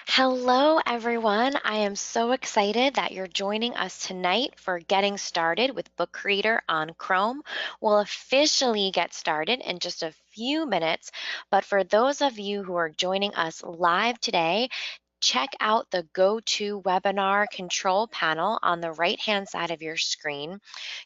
Hello, everyone. I am so excited that you're joining us tonight for Getting Started with Book Creator on Chrome. We'll officially get started in just a few minutes, but for those of you who are joining us live today, check out the GoToWebinar control panel on the right-hand side of your screen.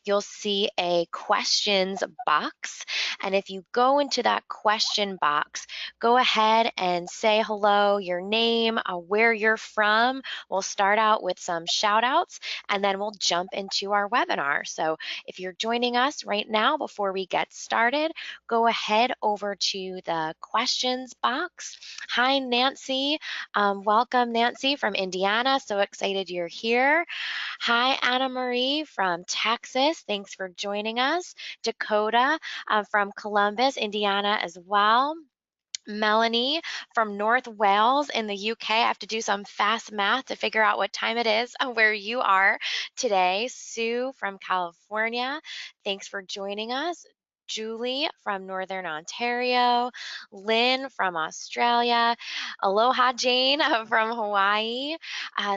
You'll see a questions box, and if you go into that question box, go ahead and say hello, your name, where you're from. We'll start out with some shout outs and then we'll jump into our webinar. So if you're joining us right now before we get started, go ahead over to the questions box. Hi, Nancy. Welcome, Nancy from Indiana. So excited you're here. Hi, Anna Marie from Texas. Thanks for joining us. Dakota from Columbus, Indiana as well. Melanie from North Wales in the UK. I have to do some fast math to figure out what time it is where you are today. Sue from California, thanks for joining us. Julie from Northern Ontario, Lynn from Australia, Aloha Jane from Hawaii,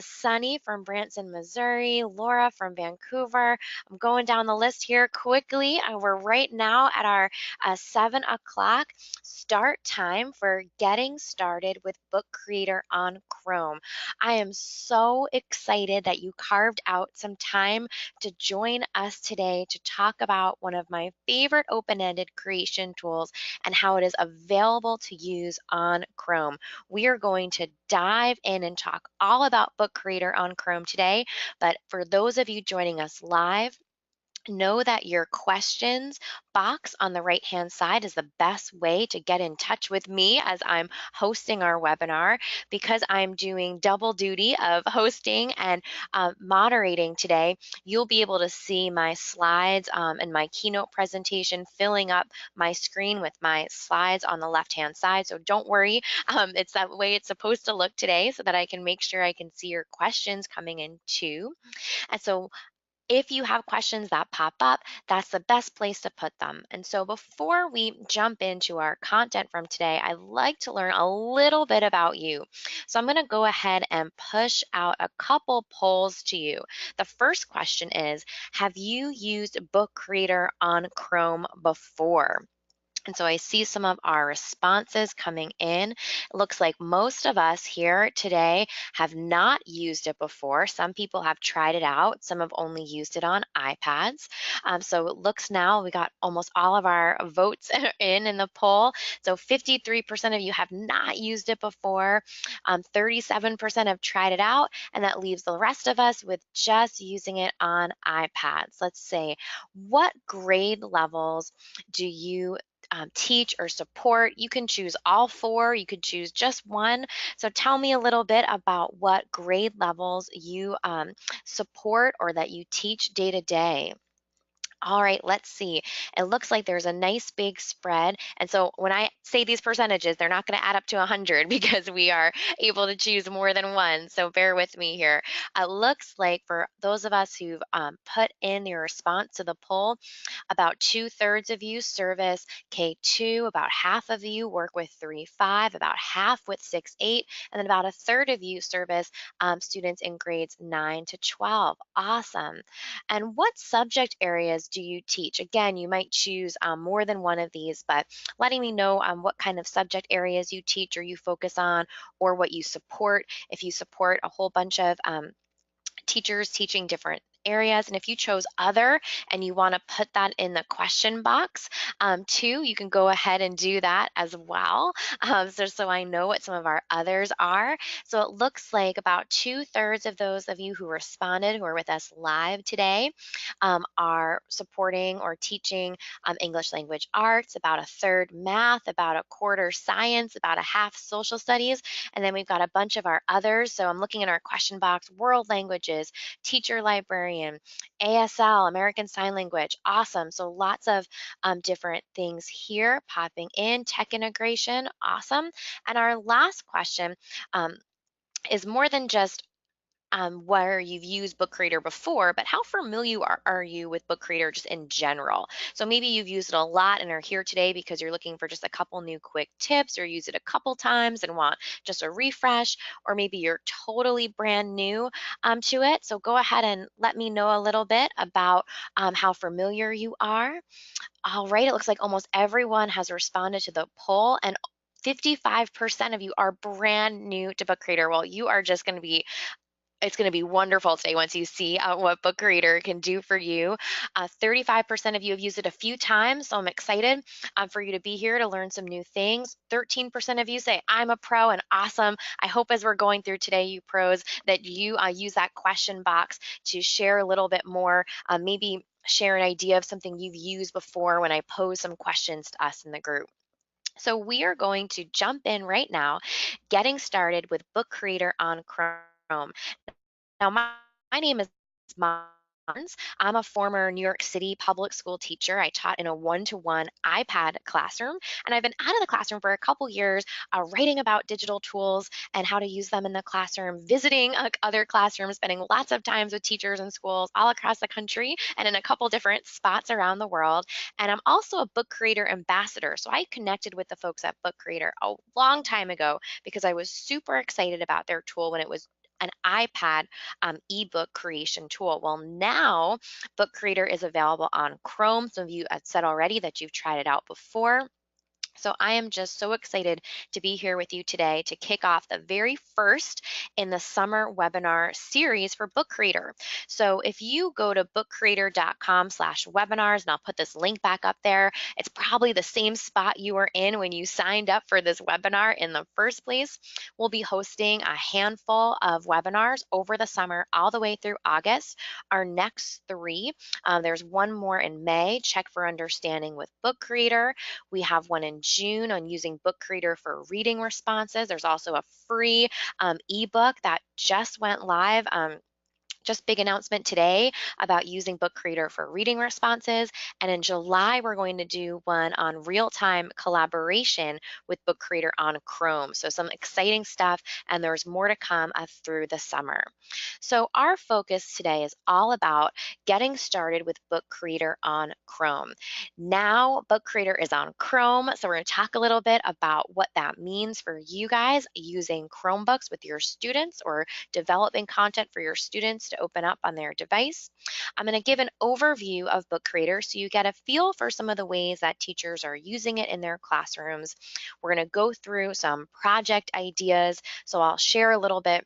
Sunny from Branson, Missouri, Laura from Vancouver. I'm going down the list here quickly. We're right now at our 7 o'clock start time for getting started with Book Creator on Chrome. I am so excited that you carved out some time to join us today to talk about one of my favorite open-ended creation tools and how it is available to use on Chrome. We are going to dive in and talk all about Book Creator on Chrome today, but for those of you joining us live, know that your questions box on the right-hand side is the best way to get in touch with me as I'm hosting our webinar, because I'm doing double duty of hosting and moderating today. You'll be able to see my slides and my keynote presentation filling up my screen with my slides on the left-hand side. So don't worry, it's that way it's supposed to look today so that I can make sure I can see your questions coming in too. And so if you have questions that pop up, that's the best place to put them. And so before we jump into our content from today, I'd like to learn a little bit about you. So I'm going to go ahead and push out a couple polls to you. The first question is, have you used Book Creator on Chrome before? And so I see some of our responses coming in. It looks like most of us here today have not used it before. Some people have tried it out. Some have only used it on iPads. So it looks now we got almost all of our votes in the poll. So 53% of you have not used it before. 37% have tried it out. And that leaves the rest of us with just using it on iPads. Let's say, what grade levels do you teach or support? You can choose all four, you could choose just one. So tell me a little bit about what grade levels you support or that you teach day to day. All right, let's see. It looks like there's a nice big spread. And so when I say these percentages, they're not going to add up to 100 because we are able to choose more than one. So bear with me here. It looks like for those of us who've put in your response to the poll, about 2/3 of you service K2, about half of you work with 3-5, about half with 6-8, and then about a third of you service students in grades 9 to 12. Awesome. And what subject areas do you teach? Again, you might choose more than one of these, but letting me know what kind of subject areas you teach or you focus on, or what you support. If you support a whole bunch of teachers teaching different areas. And if you chose other and you want to put that in the question box too, you can go ahead and do that as well. So I know what some of our others are. So it looks like about 2/3 of those of you who responded, who are with us live today, are supporting or teaching English language arts, about a third math, about a quarter science, about a half social studies, and then we've got a bunch of our others. So I'm looking in our question box: world languages, teacher librarian, ASL, American Sign Language. Awesome. So lots of different things here popping in. Tech integration. Awesome. And our last question is more than just where you've used Book Creator before, but how familiar are you with Book Creator just in general? So maybe you've used it a lot and are here today because you're looking for just a couple new quick tips, or use it a couple times and want just a refresh, or maybe you're totally brand new to it. So go ahead and let me know a little bit about how familiar you are. All right, it looks like almost everyone has responded to the poll, and 55% of you are brand new to Book Creator. Well, you are just going to be, it's going to be wonderful today once you see what Book Creator can do for you. 35% of you have used it a few times, so I'm excited for you to be here to learn some new things. 13% of you say, I'm a pro, and awesome. I hope as we're going through today, you pros, that you use that question box to share a little bit more, maybe share an idea of something you've used before when I pose some questions to us in the group. So we are going to jump in right now, getting started with Book Creator on Chrome. Now, my name is Mons. I'm a former New York City public school teacher. I taught in a one-to-one iPad classroom, and I've been out of the classroom for a couple years, writing about digital tools and how to use them in the classroom, visiting other classrooms, spending lots of times with teachers in schools all across the country and in a couple different spots around the world. And I'm also a Book Creator ambassador. So I connected with the folks at Book Creator a long time ago because I was super excited about their tool when it was an iPad ebook creation tool. Well, now Book Creator is available on Chrome. Some of you had said already that you've tried it out before. So I am just so excited to be here with you today to kick off the very first in the summer webinar series for Book Creator. So if you go to bookcreator.com/webinars, and I'll put this link back up there, it's probably the same spot you were in when you signed up for this webinar in the first place. We'll be hosting a handful of webinars over the summer all the way through August. Our next three, there's one more in May, Check for Understanding with Book Creator. We have one in June on using Book Creator for reading responses. There's also a free ebook that just went live. Just big announcement today about using Book Creator for reading responses. And in July, we're going to do one on real-time collaboration with Book Creator on Chrome. So some exciting stuff, and there's more to come through the summer. So our focus today is all about getting started with Book Creator on Chrome. Now, Book Creator is on Chrome, so we're going to talk a little bit about what that means for you guys using Chromebooks with your students, or developing content for your students to open up on their device. I'm going to give an overview of Book Creator so you get a feel for some of the ways that teachers are using it in their classrooms. We're going to go through some project ideas, so I'll share a little bit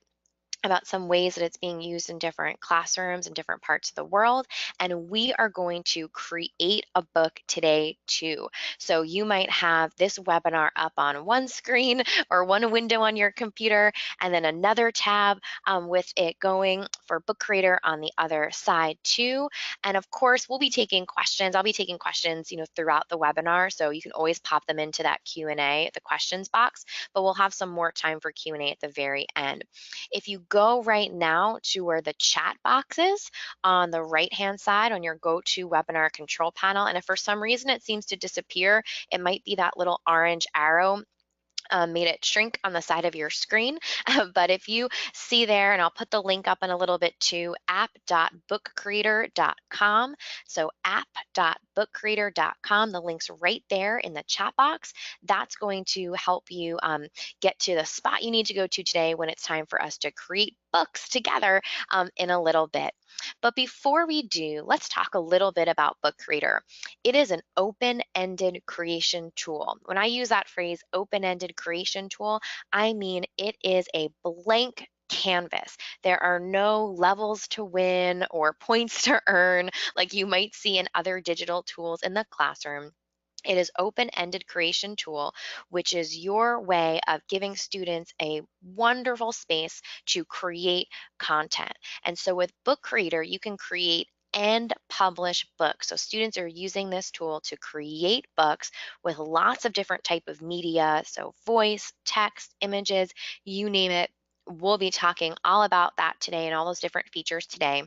about some ways that it's being used in different classrooms in different parts of the world. And we are going to create a book today too. So you might have this webinar up on one screen or one window on your computer, and then another tab with it going for Book Creator on the other side too. And of course, we'll be taking questions. I'll be taking questions, throughout the webinar. So you can always pop them into that Q&A, the questions box, but we'll have some more time for Q&A at the very end. If you go right now to where the chat box is on the right-hand side on your GoToWebinar control panel, and if for some reason it seems to disappear, it might be that little orange arrow made it shrink on the side of your screen. But if you see there, and I'll put the link up in a little bit too, app.bookcreator.com. So app.bookcreator.com, the link's right there in the chat box. That's going to help you get to the spot you need to go to today when it's time for us to create books together in a little bit. But before we do, let's talk a little bit about Book Creator. It is an open-ended creation tool. When I use that phrase, open-ended creation tool, I mean it is a blank canvas. There are no levels to win or points to earn like you might see in other digital tools in the classroom. It is open-ended creation tool, which is your way of giving students a wonderful space to create content. And so with Book Creator, you can create and publish books. So students are using this tool to create books with lots of different type of media. So voice, text, images, you name it. We'll be talking all about that today and all those different features today.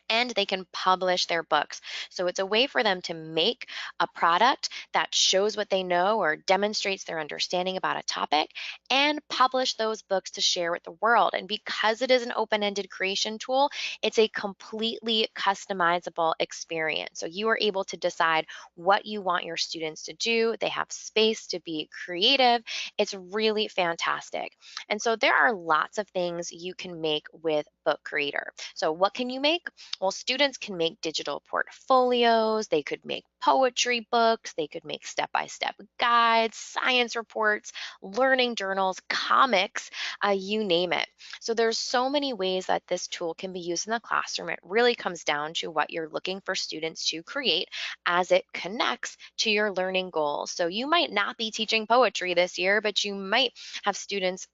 and they can publish their books. So it's a way for them to make a product that shows what they know or demonstrates their understanding about a topic and publish those books to share with the world. And because it is an open ended creation tool, it's a completely customizable experience. So you are able to decide what you want your students to do. They have space to be creative. It's really fantastic. And so there are lots of things you can make with Book Creator. So, what can you make? Well, students can make digital portfolios, they could make poetry books, they could make step by step guides, science reports, learning journals, comics, you name it. So, there's so many ways that this tool can be used in the classroom. It really comes down to what you're looking for students to create as it connects to your learning goals. So, you might not be teaching poetry this year, but you might have students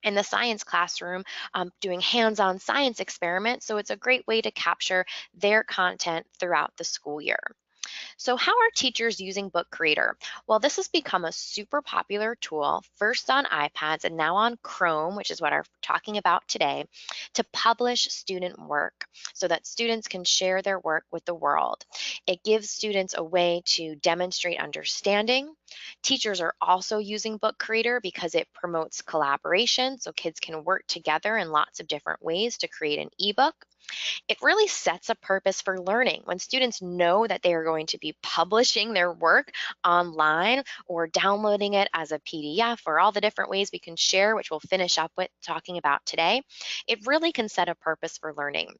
in the science classroom doing hands-on science experiments. So it's a great way to capture their content throughout the school year. So, how are teachers using Book Creator? Well, this has become a super popular tool, first on iPads and now on Chrome, which is what I'm talking about today, to publish student work so that students can share their work with the world. It gives students a way to demonstrate understanding. Teachers are also using Book Creator because it promotes collaboration, so kids can work together in lots of different ways to create an ebook. It really sets a purpose for learning. When students know that they are going to be publishing their work online or downloading it as a PDF or all the different ways we can share, which we'll finish up with talking about today, it really can set a purpose for learning.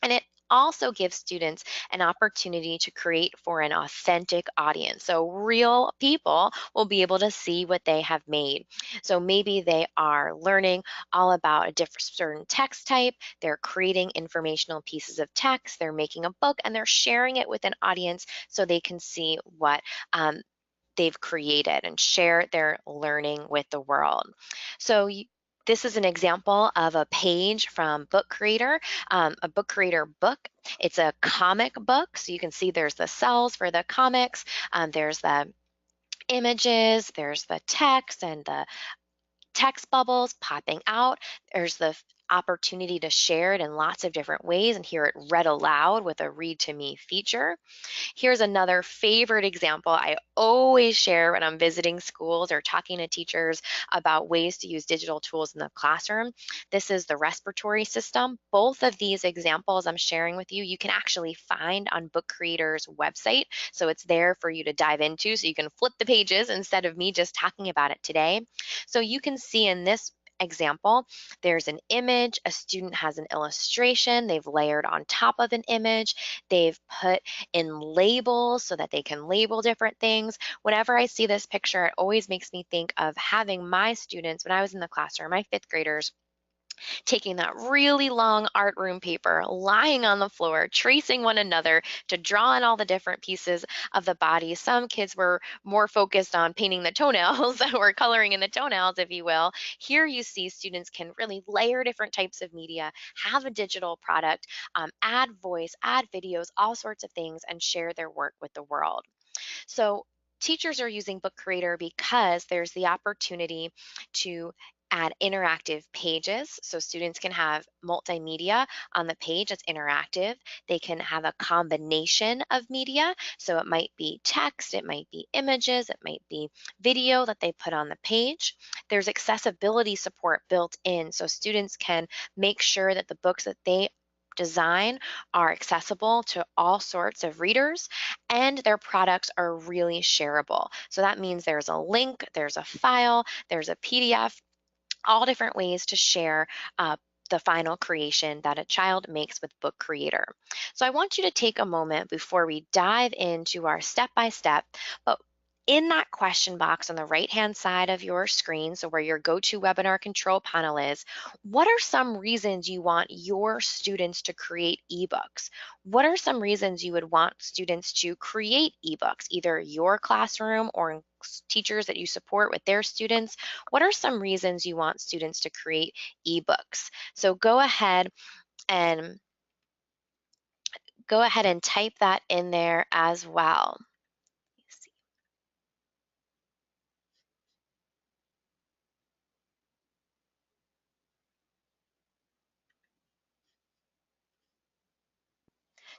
And it also gives students an opportunity to create for an authentic audience. So, real people will be able to see what they have made. So, maybe they are learning all about a different certain text type, they're creating informational pieces of text, they're making a book, and they're sharing it with an audience so they can see what they've created and share their learning with the world. So, this is an example of a page from Book Creator, a Book Creator book. It's a comic book, so you can see there's the cells for the comics, there's the images, there's the text and the text bubbles popping out. There's the opportunity to share it in lots of different ways and hear it read aloud with a read to me feature. Here's another favorite example I always share when I'm visiting schools or talking to teachers about ways to use digital tools in the classroom. This is the respiratory system. Both of these examples I'm sharing with you, you can actually find on Book Creator's website. So it's there for you to dive into so you can flip the pages instead of me just talking about it today. So you can see in this example, there's an image, a student has an illustration, they've layered on top of an image, they've put in labels so that they can label different things. Whenever I see this picture, it always makes me think of having my students, when I was in the classroom, my fifth graders, taking that really long art room paper, lying on the floor, tracing one another to draw in all the different pieces of the body. Some kids were more focused on painting the toenails or coloring in the toenails, if you will. Here you see students can really layer different types of media, have a digital product, add voice, add videos, all sorts of things, and share their work with the world. So teachers are using Book Creator because there's the opportunity to add interactive pages so students can have multimedia on the page that's interactive. They can have a combination of media, so it might be text, it might be images, it might be video that they put on the page. There's accessibility support built in, so students can make sure that the books that they design are accessible to all sorts of readers, and their products are really shareable. So that means there's a link, there's a file, there's a PDF, all different ways to share the final creation that a child makes with Book Creator. So I want you to take a moment before we dive into our step-by-step, but in that question box on the right-hand side of your screen, so where your GoToWebinar control panel is, what are some reasons you want your students to create ebooks? What are some reasons you would want students to create ebooks, either your classroom or teachers that you support with their students? What are some reasons you want students to create ebooks? So and go ahead and type that in there as well.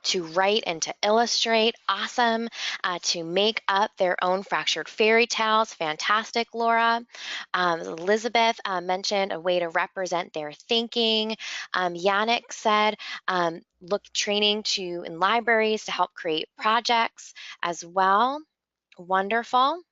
to write and to illustrate. Awesome. To make up their own fractured fairy tales. Fantastic, Laura. Elizabeth mentioned a way to represent their thinking. Yannick said, look training in libraries to help create projects as well. Wonderful.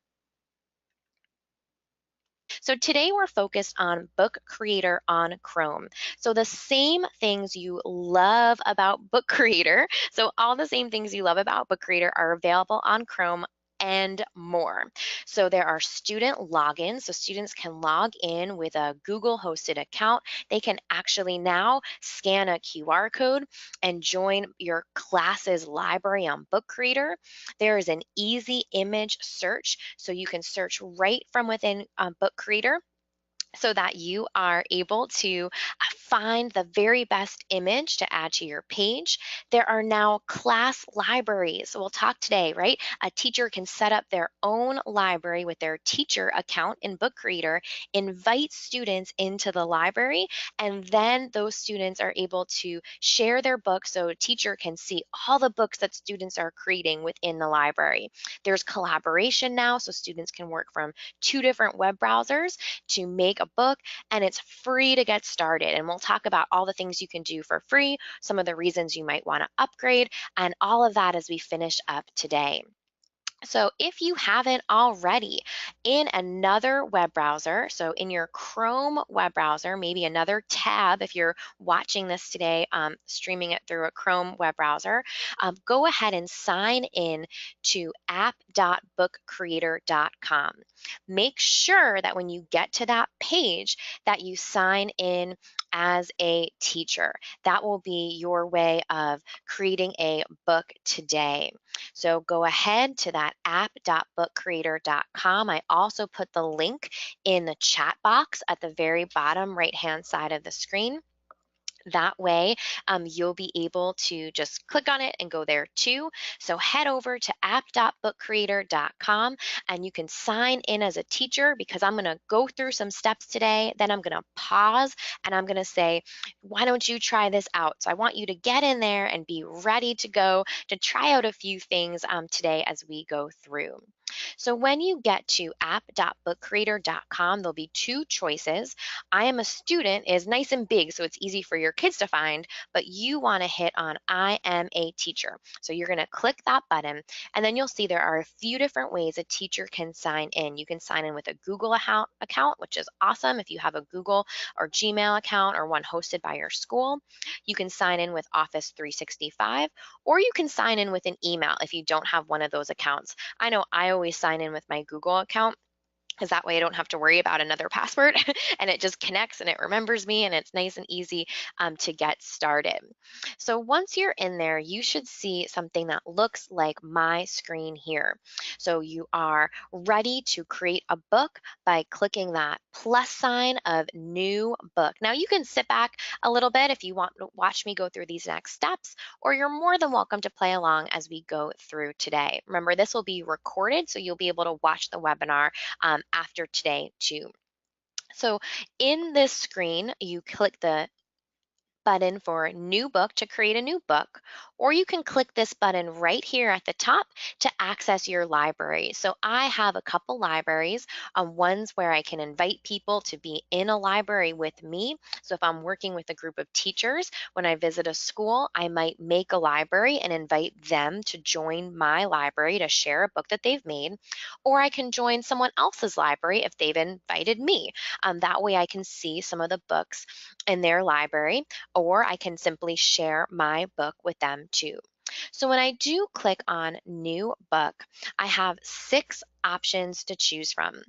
So today we're focused on Book Creator on Chrome. So the same things you love about Book Creator, so all the same things you love about Book Creator are available on Chrome and more. So there are student logins, so students can log in with a Google hosted account. They can actually now scan a QR code and join your class's library on Book Creator. There is an easy image search, so you can search right from within Book Creator so that you are able to find the very best image to add to your page. There are now class libraries. So we'll talk today, right? A teacher can set up their own library with their teacher account in Book Creator, invite students into the library, and then those students are able to share their books so a teacher can see all the books that students are creating within the library. There's collaboration now, so students can work from 2 different web browsers to make a book, and it's free to get started. And we'll talk about all the things you can do for free, some of the reasons you might want to upgrade, and all of that as we finish up today. So if you haven't already, in another web browser, so in your Chrome web browser, maybe another tab if you're watching this today, streaming it through a Chrome web browser, go ahead and sign in to app.bookcreator.com. Make sure that when you get to that page that you sign in as a teacher. That will be your way of creating a book today. So go ahead to that app.bookcreator.com. I also put the link in the chat box at the very bottom right-hand side of the screen. That way, you'll be able to just click on it and go there too. So head over to app.bookcreator.com and you can sign in as a teacher, because I'm going to go through some steps today. Then I'm going to pause and I'm going to say, why don't you try this out? So I want you to get in there and be ready to go to try out a few things today as we go through. So when you get to app.bookcreator.com, there'll be 2 choices. I am a student is nice and big, so it's easy for your kids to find, but you want to hit on I am a teacher. So you're going to click that button, and then you'll see there are a few different ways a teacher can sign in. You can sign in with a Google account, which is awesome if you have a Google or Gmail account or one hosted by your school. You can sign in with Office 365, or you can sign in with an email if you don't have one of those accounts. I know I always sign in with my Google account, because that way I don't have to worry about another password and it just connects and it remembers me, and it's nice and easy to get started. So once you're in there, you should see something that looks like my screen here. So you are ready to create a book by clicking that plus sign of new book. Now you can sit back a little bit if you want to watch me go through these next steps, or you're more than welcome to play along as we go through today. Remember, this will be recorded, so you'll be able to watch the webinar after today too. So in this screen, you click the button for new book to create a new book, or you can click this button right here at the top to access your library. So I have a couple libraries, ones where I can invite people to be in a library with me. So if I'm working with a group of teachers, when I visit a school, I might make a library and invite them to join my library to share a book that they've made, or I can join someone else's library if they've invited me. That way I can see some of the books in their library, or I can simply share my book with them too. So when I do click on new book, I have 6 options to choose from.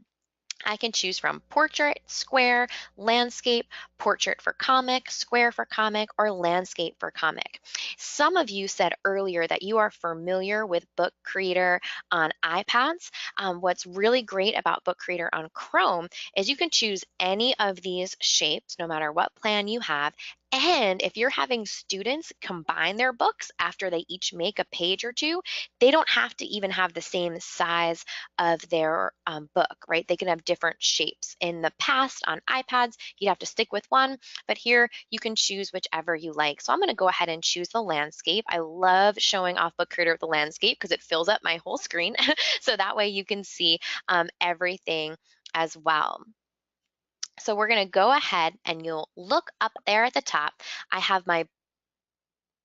I can choose from portrait, square, landscape, portrait for comic, square for comic, or landscape for comic. Some of you said earlier that you are familiar with Book Creator on iPads. What's really great about Book Creator on Chrome is you can choose any of these shapes, no matter what plan you have. And if you're having students combine their books after they each make a page or two, they don't have to even have the same size of their book, right? They can have different shapes. In the past on iPads, you'd have to stick with with one, but here you can choose whichever you like. So I'm going to go ahead and choose the landscape. I love showing off Book Creator with the landscape because it fills up my whole screen. So that way you can see everything as well. So we're going to go ahead and you'll look up there at the top. I have my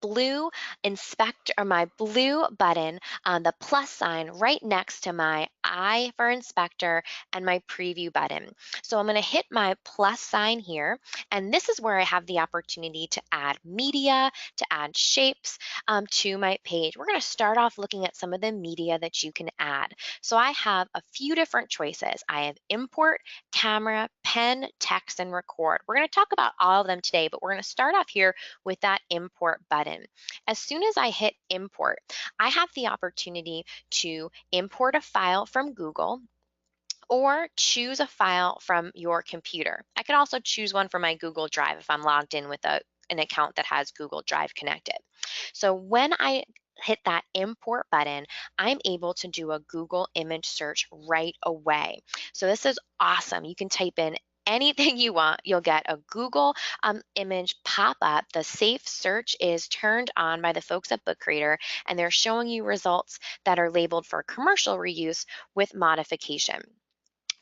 blue inspector or my blue button on the plus sign right next to my I for inspector and my preview button. So I'm going to hit my plus sign here, and this is where I have the opportunity to add media, to add shapes to my page. We're going to start off looking at some of the media that you can add. So I have a few different choices. I have import, camera, pen, text, and record. We're going to talk about all of them today, but we're going to start off here with that import button. As soon as I hit import, I have the opportunity to import a file from Google or choose a file from your computer. I could also choose one from my Google Drive if I'm logged in with an account that has Google Drive connected. So when I hit that import button, I'm able to do a Google image search right away. So this is awesome. You can type in anything you want. You'll get a Google image pop up. The safe search is turned on by the folks at Book Creator, and they're showing you results that are labeled for commercial reuse with modification.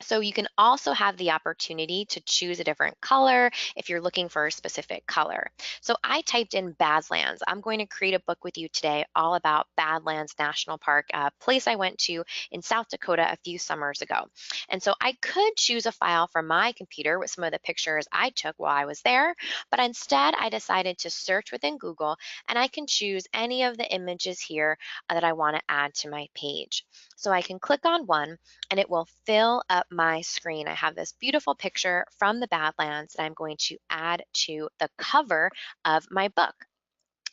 So you can also have the opportunity to choose a different color if you're looking for a specific color. So I typed in Badlands. I'm going to create a book with you today all about Badlands National Park, a place I went to in South Dakota a few summers ago. And so I could choose a file from my computer with some of the pictures I took while I was there, but instead I decided to search within Google, and I can choose any of the images here that I want to add to my page. So I can click on one and it will fill up my screen. I have this beautiful picture from the Badlands that I'm going to add to the cover of my book.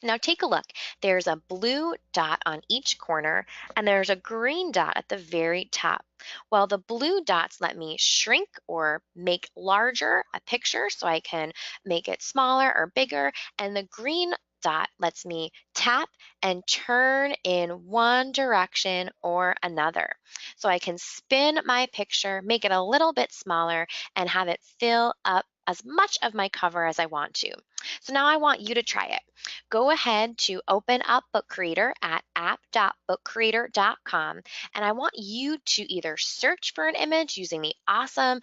Now take a look. There's a blue dot on each corner and there's a green dot at the very top. Well, the blue dots let me shrink or make larger a picture so I can make it smaller or bigger, and the green dot lets me tap and turn in one direction or another. So I can spin my picture, make it a little bit smaller, and have it fill up as much of my cover as I want to. So now I want you to try it. Go ahead to open up Book Creator at app.bookcreator.com, and I want you to either search for an image using the awesome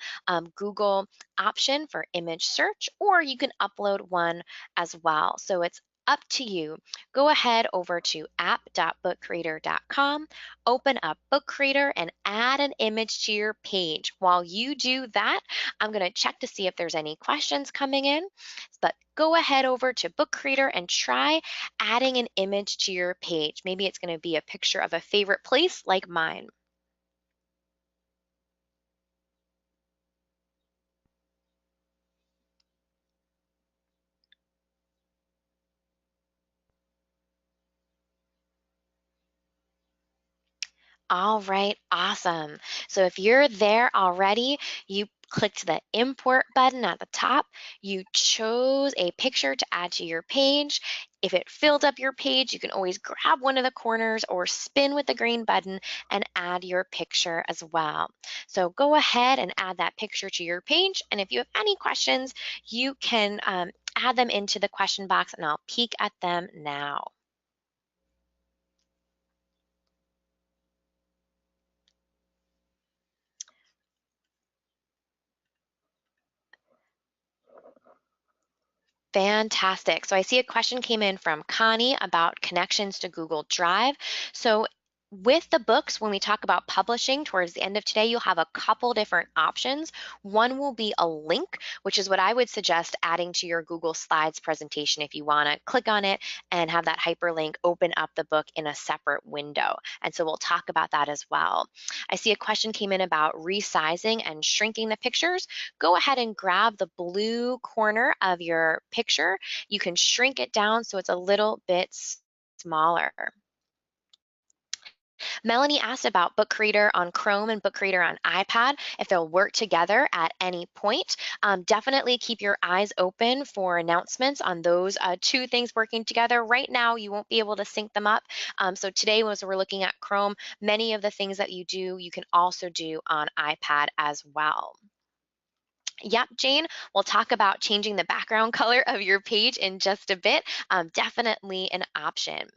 Google option for image search, or you can upload one as well. So it's up to you. Go ahead over to app.bookcreator.com, open up Book Creator, and add an image to your page. While you do that, I'm going to check to see if there's any questions coming in, but go ahead over to Book Creator and try adding an image to your page. Maybe it's going to be a picture of a favorite place like mine. All right, awesome. So if you're there already, you clicked the import button at the top, you chose a picture to add to your page. If it filled up your page, you can always grab one of the corners or spin with the green button and add your picture as well. So go ahead and add that picture to your page. And if you have any questions, you can add them into the question box and I'll peek at them now. Fantastic. So I see a question came in from Connie about connections to Google Drive. So with the books, when we talk about publishing towards the end of today, you'll have a couple different options. One will be a link, which is what I would suggest adding to your Google Slides presentation if you want to click on it and have that hyperlink open up the book in a separate window. And so we'll talk about that as well. I see a question came in about resizing and shrinking the pictures. Go ahead and grab the blue corner of your picture. You can shrink it down so it's a little bit smaller. Melanie asked about Book Creator on Chrome and Book Creator on iPad, if they'll work together at any point. Definitely keep your eyes open for announcements on those two things working together. Right now, you won't be able to sync them up. So today, as we're looking at Chrome, many of the things that you do, you can also do on iPad as well. Yep, Jane, we'll talk about changing the background color of your page in just a bit. Definitely an option.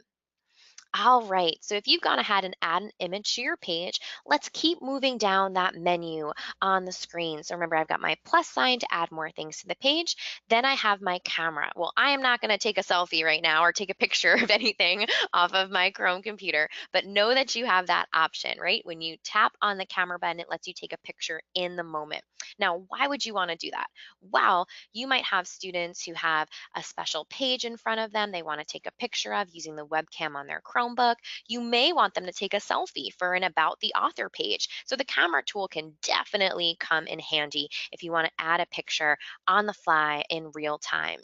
All right, so if you've gone ahead and add an image to your page, let's keep moving down that menu on the screen. So remember, I've got my plus sign to add more things to the page. Then I have my camera. Well, I am not going to take a selfie right now or take a picture of anything off of my Chrome computer, but know that you have that option, right? When you tap on the camera button, it lets you take a picture in the moment. Now, why would you want to do that? Well, you might have students who have a special page in front of them they want to take a picture of using the webcam on their Chromebook. You may want them to take a selfie for an About the Author page. So the camera tool can definitely come in handy if you want to add a picture on the fly in real time.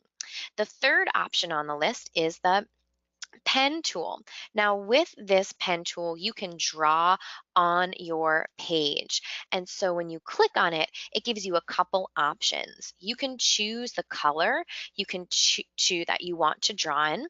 The third option on the list is the pen tool. Now with this pen tool, you can draw on your page. And so when you click on it, it gives you a couple options. You can choose the color, you can choose that you want to draw in.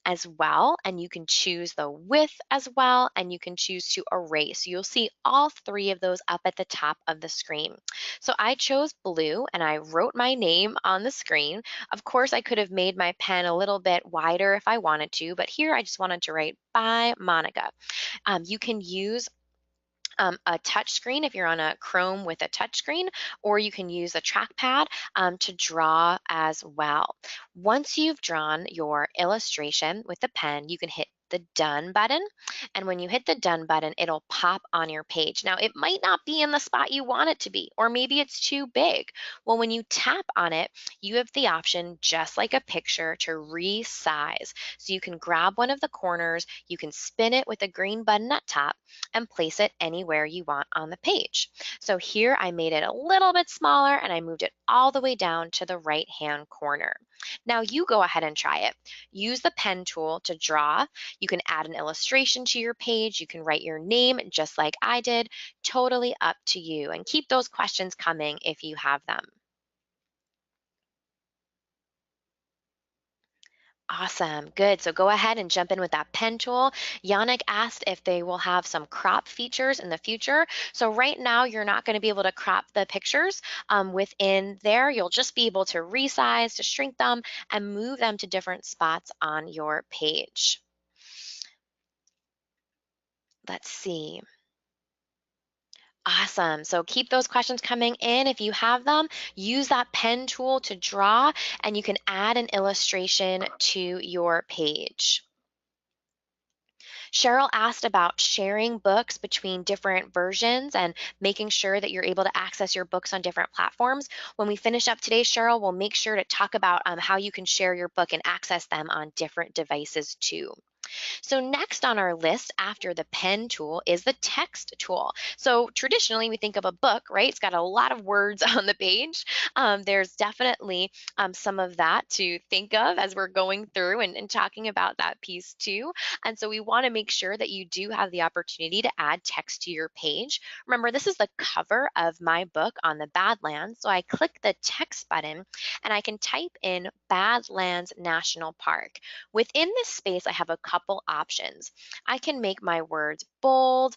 As well, and you can choose the width as well, and you can choose to erase. You'll see all three of those up at the top of the screen. So I chose blue and I wrote my name on the screen. Of course, I could have made my pen a little bit wider if I wanted to, but here I just wanted to write by Monica. You can use a touch screen if you're on a Chrome with a touch screen, or you can use a trackpad to draw as well. Once you've drawn your illustration with the pen, you can hit the done button. And when you hit the done button, it'll pop on your page. Now, it might not be in the spot you want it to be, or maybe it's too big. Well, when you tap on it, you have the option, just like a picture, to resize. So you can grab one of the corners, you can spin it with a green button at top, and place it anywhere you want on the page. So here I made it a little bit smaller and I moved it all the way down to the right-hand corner. Now you go ahead and try it. Use the pen tool to draw. You can add an illustration to your page. You can write your name just like I did. Totally up to you. And keep those questions coming if you have them. Awesome, good. So go ahead and jump in with that pen tool. Yannick asked if they will have some crop features in the future. So right now you're not going to be able to crop the pictures within there. You'll just be able to resize, to shrink them, and move them to different spots on your page. Let's see. Awesome. So keep those questions coming in. If you have them, use that pen tool to draw, and you can add an illustration to your page. Cheryl asked about sharing books between different versions and making sure that you're able to access your books on different platforms. When we finish up today, Cheryl, we'll make sure to talk about how you can share your book and access them on different devices too. So next on our list after the pen tool is the text tool. So traditionally we think of a book, right? It's got a lot of words on the page. There's definitely some of that to think of as we're going through and talking about that piece too. And so we want to make sure that you do have the opportunity to add text to your page. Remember, this is the cover of my book on the Badlands. So I click the text button and I can type in Badlands National Park. Within this space, I have a couple options. I can make my words bold,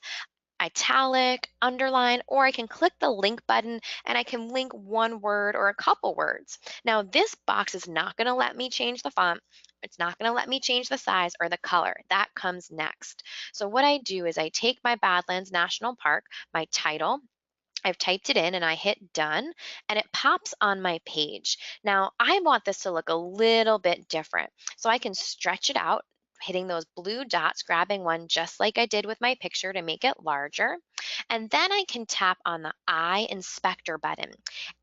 italic, underline, or I can click the link button and I can link one word or a couple words. Now, this box is not going to let me change the font. It's not going to let me change the size or the color. That comes next. So what I do is I take my Badlands National Park, my title, I've typed it in and I hit done and it pops on my page. Now I want this to look a little bit different. So I can stretch it out, hitting those blue dots, grabbing one just like I did with my picture to make it larger. And then I can tap on the Eye Inspector button.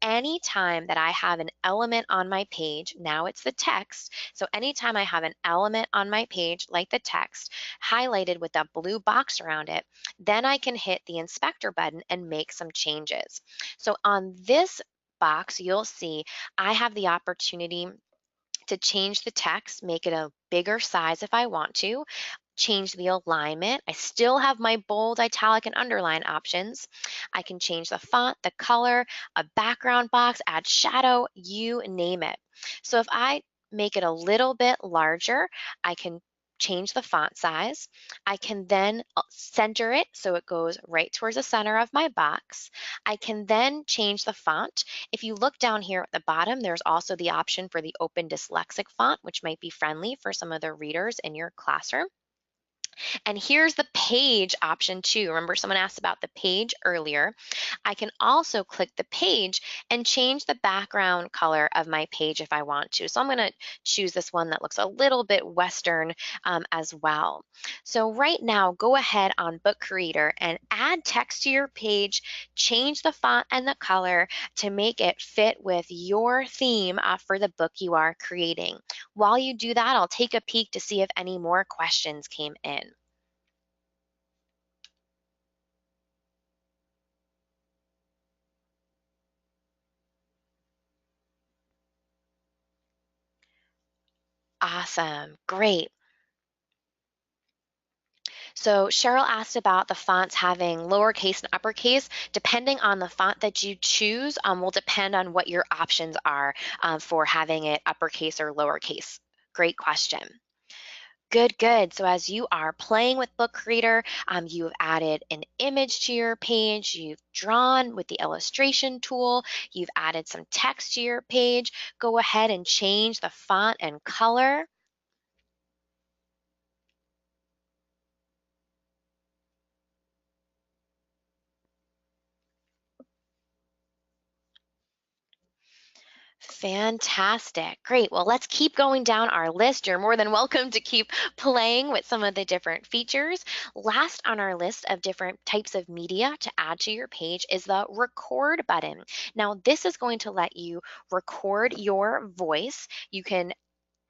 Anytime that I have an element on my page, now it's the text. So anytime I have an element on my page, like the text, highlighted with that blue box around it, then I can hit the inspector button and make some changes. So on this box, you'll see I have the opportunity to change the text, make it a bigger size if I want to, change the alignment. I still have my bold, italic, and underline options. I can change the font, the color, a background box, add shadow, you name it. So if I make it a little bit larger, I can change the font size. I can then center it so it goes right towards the center of my box. I can then change the font. If you look down here at the bottom, there's also the option for the Open Dyslexic font, which might be friendly for some of the readers in your classroom. And here's the page option too. Remember, someone asked about the page earlier. I can also click the page and change the background color of my page if I want to. So I'm going to choose this one that looks a little bit Western as well. So right now, go ahead on Book Creator and add text to your page, change the font and the color to make it fit with your theme for the book you are creating. While you do that, I'll take a peek to see if any more questions came in. Awesome, great. So Cheryl asked about the fonts having lowercase and uppercase. Depending on the font that you choose will depend on what your options are for having it uppercase or lowercase. Great question. Good, good. So as you are playing with Book Creator, you've added an image to your page, you've drawn with the illustration tool, you've added some text to your page. Go ahead and change the font and color. Fantastic. Great. Well, let's keep going down our list. You're more than welcome to keep playing with some of the different features. Last on our list of different types of media to add to your page is the record button. Now, this is going to let you record your voice. You can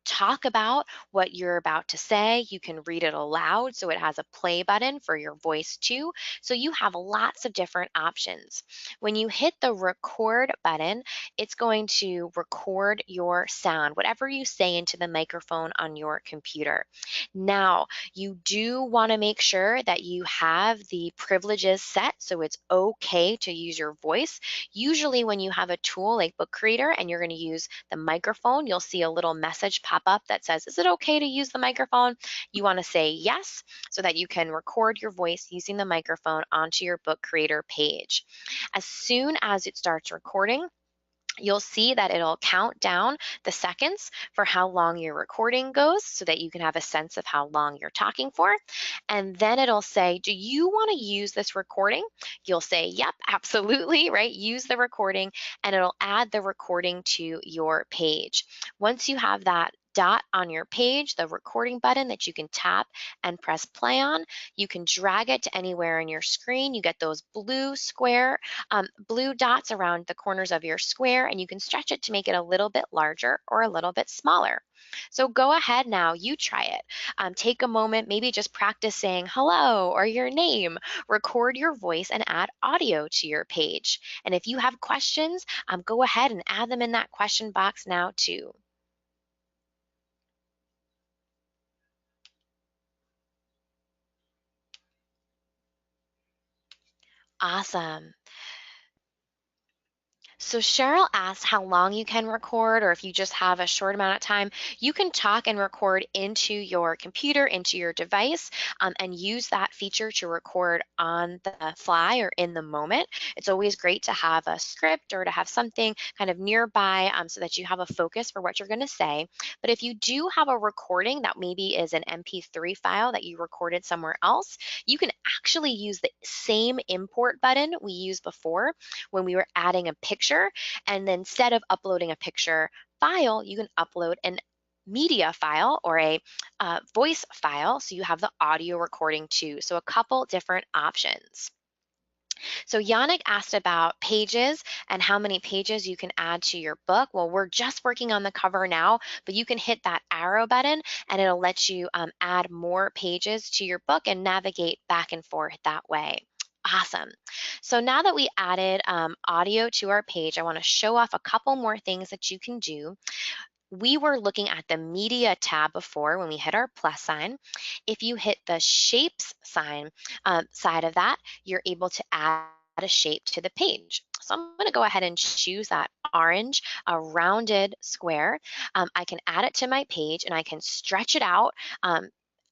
talk about what you're about to say. You can read it aloud, so it has a play button for your voice too. So you have lots of different options. When you hit the record button, it's going to record your sound, whatever you say into the microphone on your computer. Now, you do want to make sure that you have the privileges set so it's okay to use your voice. Usually when you have a tool like Book Creator and you're going to use the microphone, you'll see a little message pop up that says, is it okay to use the microphone? You want to say yes so that you can record your voice using the microphone onto your Book Creator page. As soon as it starts recording, you'll see that it'll count down the seconds for how long your recording goes so that you can have a sense of how long you're talking for. And then it'll say, do you want to use this recording? You'll say, yep, absolutely, right? Use the recording, and it'll add the recording to your page. Once you have that dot on your page, the recording button that you can tap and press play on, you can drag it to anywhere in your screen. You get those blue blue dots around the corners of your square, and you can stretch it to make it a little bit larger or a little bit smaller. So go ahead now, you try it. Take a moment, maybe just practice saying hello or your name. Record your voice and add audio to your page. And if you have questions, go ahead and add them in that question box now too. Awesome. So Cheryl asked how long you can record, or if you just have a short amount of time. You can talk and record into your computer, into your device, and use that feature to record on the fly or in the moment. It's always great to have a script or to have something kind of nearby so that you have a focus for what you're going to say. But if you do have a recording that maybe is an MP3 file that you recorded somewhere else, you can actually use the same import button we used before when we were adding a picture. And then instead of uploading a picture file, you can upload an media file or a voice file, so you have the audio recording too. So a couple different options. So Yannick asked about pages and how many pages you can add to your book. Well, we're just working on the cover now, but you can hit that arrow button and it'll let you add more pages to your book and navigate back and forth that way. Awesome. So now that we added audio to our page, I want to show off a couple more things that you can do. We were looking at the media tab before when we hit our plus sign. If you hit the shapes sign side of that, you're able to add a shape to the page. So I'm going to go ahead and choose that orange, a rounded square. I can add it to my page and I can stretch it out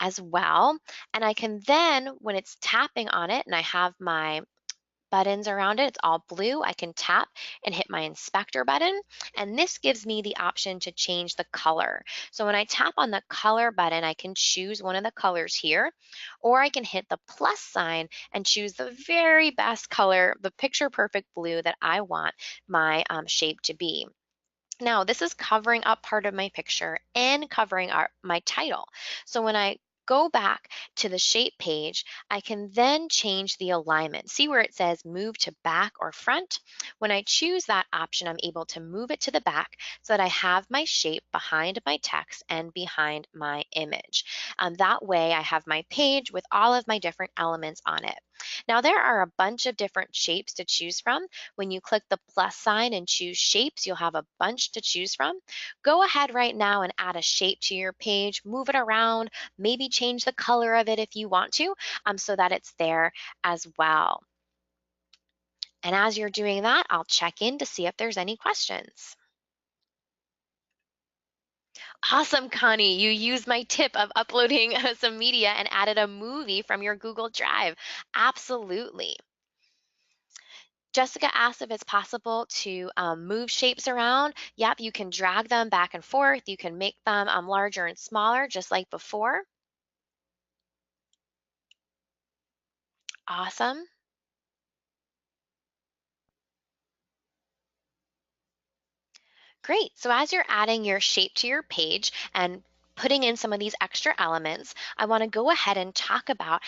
as well. And I can then, when it's tapping on it and I have my buttons around it, it's all blue, I can tap and hit my inspector button, and this gives me the option to change the color. So when I tap on the color button, I can choose one of the colors here, or I can hit the plus sign and choose the very best color, the picture perfect blue that I want my shape to be. Now, this is covering up part of my picture and covering up my title. So when I go back to the shape page, I can then change the alignment. See where it says move to back or front? When I choose that option, I'm able to move it to the back so that I have my shape behind my text and behind my image. That way I have my page with all of my different elements on it. Now there are a bunch of different shapes to choose from. When you click the plus sign and choose shapes, you'll have a bunch to choose from. Go ahead right now and add a shape to your page, move it around, maybe change the color of it if you want to, so that it's there as well. And as you're doing that, I'll check in to see if there's any questions. Awesome, Connie. You used my tip of uploading some media and added a movie from your Google Drive. Absolutely. Jessica asked if it's possible to move shapes around. Yep, you can drag them back and forth. You can make them larger and smaller, just like before. Awesome. Great. So as you're adding your shape to your page and putting in some of these extra elements, I want to go ahead and talk about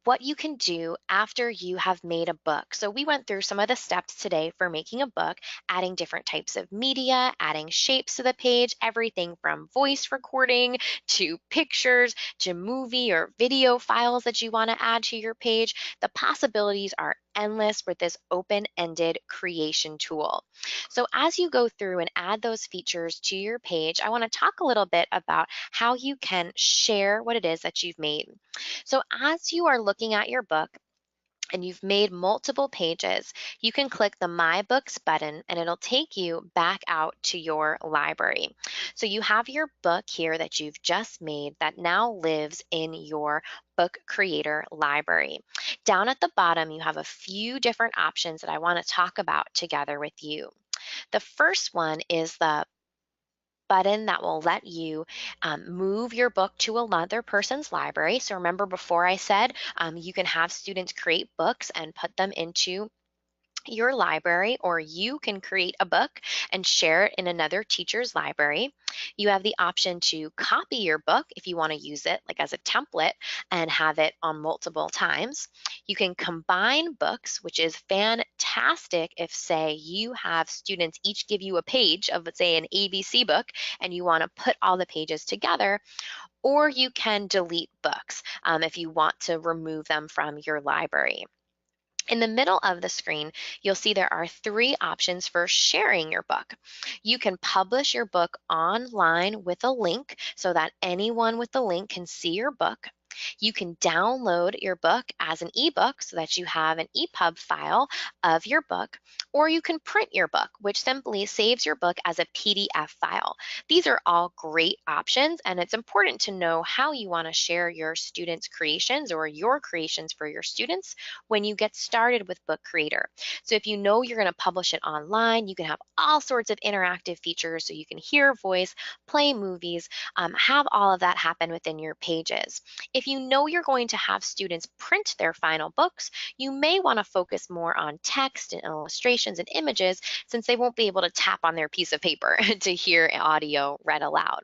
what you can do after you have made a book. So we went through some of the steps today for making a book, adding different types of media, adding shapes to the page, everything from voice recording to pictures to movie or video files that you want to add to your page. The possibilities are endless with this open-ended creation tool. So as you go through and add those features to your page, I want to talk a little bit about how you can share what it is that you've made. So as you are looking at your book, and you've made multiple pages, you can click the My Books button and it'll take you back out to your library. So you have your book here that you've just made that now lives in your book creator library. Down at the bottom, you have a few different options that I want to talk about together with you. The first one is the button that will let you move your book to another person's library. So remember before I said you can have students create books and put them into your library, or you can create a book and share it in another teacher's library. You have the option to copy your book if you want to use it like as a template and have it on multiple times. You can combine books, which is fantastic if, say, you have students each give you a page of, let's say, an ABC book and you want to put all the pages together, or you can delete books if you want to remove them from your library. In the middle of the screen, you'll see there are three options for sharing your book. You can publish your book online with a link so that anyone with the link can see your book. You can download your book as an ebook so that you have an EPUB file of your book, or you can print your book, which simply saves your book as a PDF file. These are all great options, and it's important to know how you want to share your students' creations or your creations for your students when you get started with Book Creator. So if you know you're going to publish it online, you can have all sorts of interactive features so you can hear voice, play movies, have all of that happen within your pages. If you know you're going to have students print their final books, you may want to focus more on text and illustrations and images since they won't be able to tap on their piece of paper to hear audio read aloud.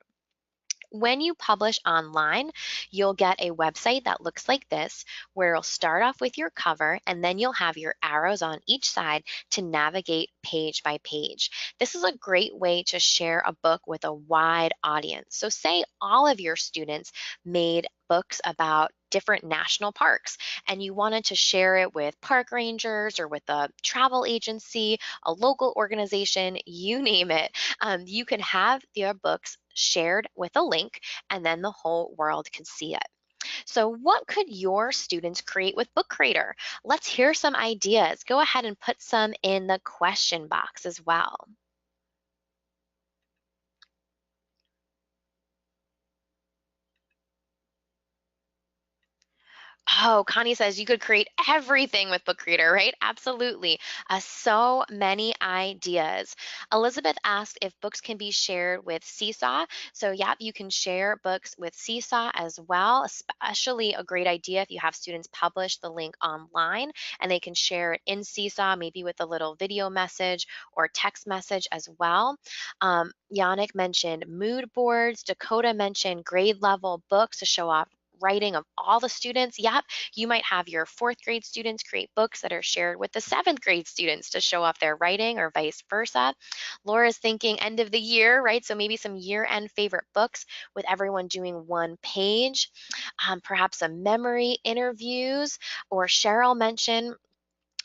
When you publish online, you'll get a website that looks like this, where it'll start off with your cover and then you'll have your arrows on each side to navigate page by page. This is a great way to share a book with a wide audience. So say all of your students made books about different national parks and you wanted to share it with park rangers or with a travel agency, a local organization, you name it. You can have your books shared with a link and then the whole world can see it. So what could your students create with Book Creator? Let's hear some ideas. Go ahead and put some in the question box as well. Oh, Connie says you could create everything with BookReader, right? Absolutely. So many ideas. Elizabeth asked if books can be shared with Seesaw. So, yep, you can share books with Seesaw as well, especially a great idea if you have students publish the link online and they can share it in Seesaw, maybe with a little video message or text message as well. Yannick mentioned mood boards. Dakota mentioned grade level books to show off writing of all the students. Yep, you might have your fourth grade students create books that are shared with the seventh grade students to show off their writing or vice versa. Laura's thinking end of the year, right? So maybe some year end favorite books with everyone doing one page. Perhaps some memory interviews, or Cheryl mentioned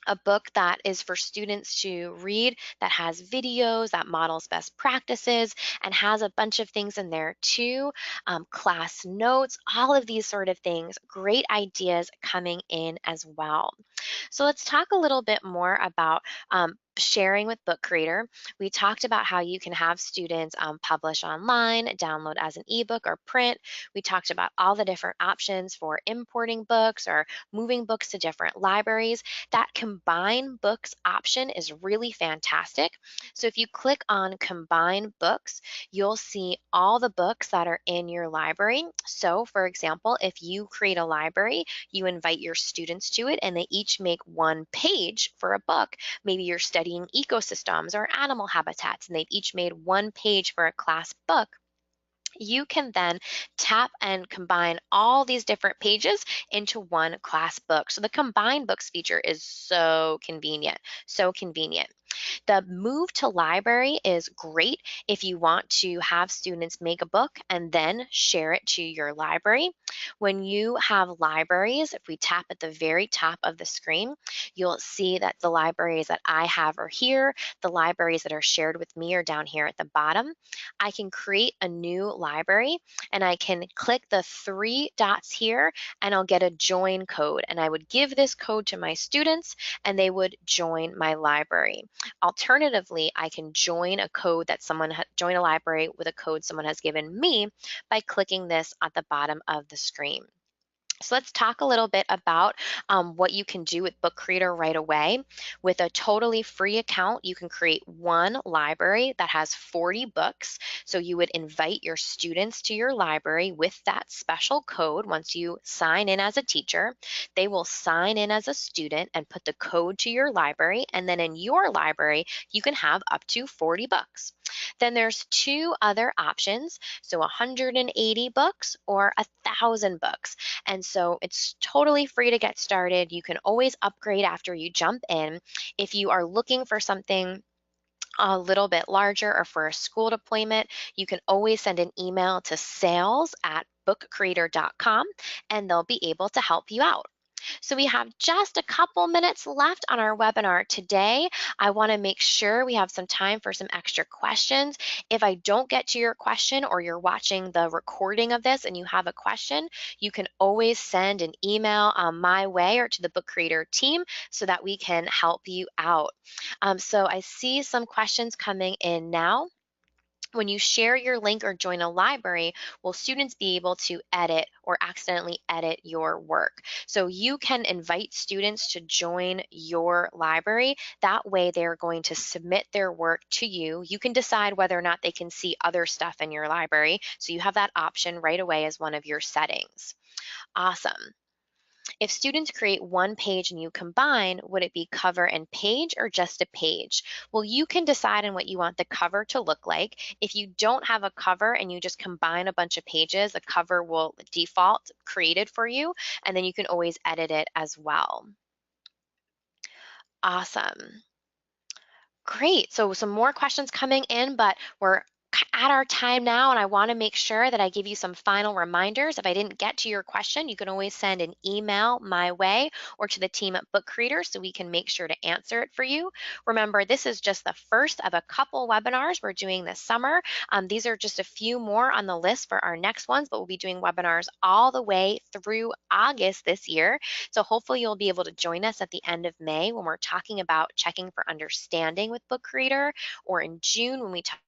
a book that is for students to read that has videos, that models best practices, and has a bunch of things in there too. Class notes, all of these sort of things, great ideas coming in as well. So let's talk a little bit more about sharing with Book Creator. We talked about how you can have students publish online, download as an ebook or print. We talked about all the different options for importing books or moving books to different libraries. That combine books option is really fantastic. So if you click on combine books, you'll see all the books that are in your library. So for example, if you create a library, you invite your students to it and they each make one page for a book. Maybe you're studying ecosystems or animal habitats and they've each made one page for a class book. You can then tap and combine all these different pages into one class book. So the combine books feature is so convenient, so convenient. The move to library is great if you want to have students make a book and then share it to your library. When you have libraries, if we tap at the very top of the screen, you'll see that the libraries that I have are here. The libraries that are shared with me are down here at the bottom. I can create a new library and I can click the three dots here and I'll get a join code. And I would give this code to my students and they would join my library. Alternatively, I can join a code that join a library with a code someone has given me by clicking this at the bottom of the screen. So let's talk a little bit about what you can do with Book Creator right away. With a totally free account, you can create one library that has 40 books. So you would invite your students to your library with that special code. Once you sign in as a teacher, they will sign in as a student and put the code to your library. And then in your library, you can have up to 40 books. Then there's two other options. So 180 books or 1,000 books. And so it's totally free to get started. You can always upgrade after you jump in. If you are looking for something a little bit larger or for a school deployment, you can always send an email to sales@bookcreator.com and they'll be able to help you out. So we have just a couple minutes left on our webinar today. I want to make sure we have some time for some extra questions. If I don't get to your question or you're watching the recording of this and you have a question, you can always send an email my way or to the Book Creator team so that we can help you out. So I see some questions coming in now. When you share your link or join a library, will students be able to edit or accidentally edit your work? So you can invite students to join your library. That way they're going to submit their work to you. You can decide whether or not they can see other stuff in your library. So you have that option right away as one of your settings. Awesome. If students create one page and you combine, would it be cover and page or just a page? Well, you can decide on what you want the cover to look like. If you don't have a cover and you just combine a bunch of pages, a cover will default created for you, and then you can always edit it as well. Awesome. Great. So some more questions coming in, but we're at our time now, and I want to make sure that I give you some final reminders. If I didn't get to your question, you can always send an email my way or to the team at Book Creator so we can make sure to answer it for you. Remember, this is just the first of a couple webinars we're doing this summer. These are just a few more on the list for our next ones, but we'll be doing webinars all the way through August this year. So hopefully you'll be able to join us at the end of May when we're talking about checking for understanding with Book Creator, or in June when we talk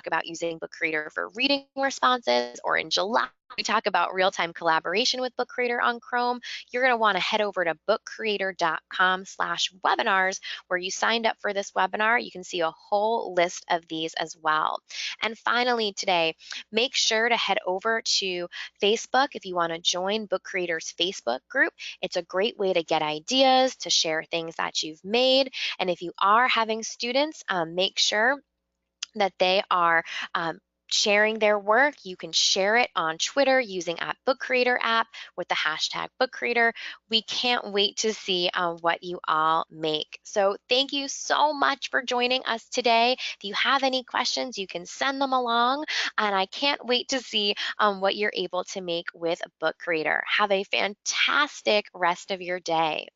about using Book Creator for reading responses, or in July, we talk about real-time collaboration with Book Creator on Chrome, you're going to want to head over to bookcreator.com/webinars where you signed up for this webinar. You can see a whole list of these as well. And finally today, make sure to head over to Facebook if you want to join Book Creator's Facebook group. It's a great way to get ideas, to share things that you've made. And if you are having students, make sure that they are sharing their work. You can share it on Twitter using @BookCreatorApp with the hashtag BookCreator. We can't wait to see what you all make. So thank you so much for joining us today. If you have any questions, you can send them along, and I can't wait to see what you're able to make with Book Creator. Have a fantastic rest of your day.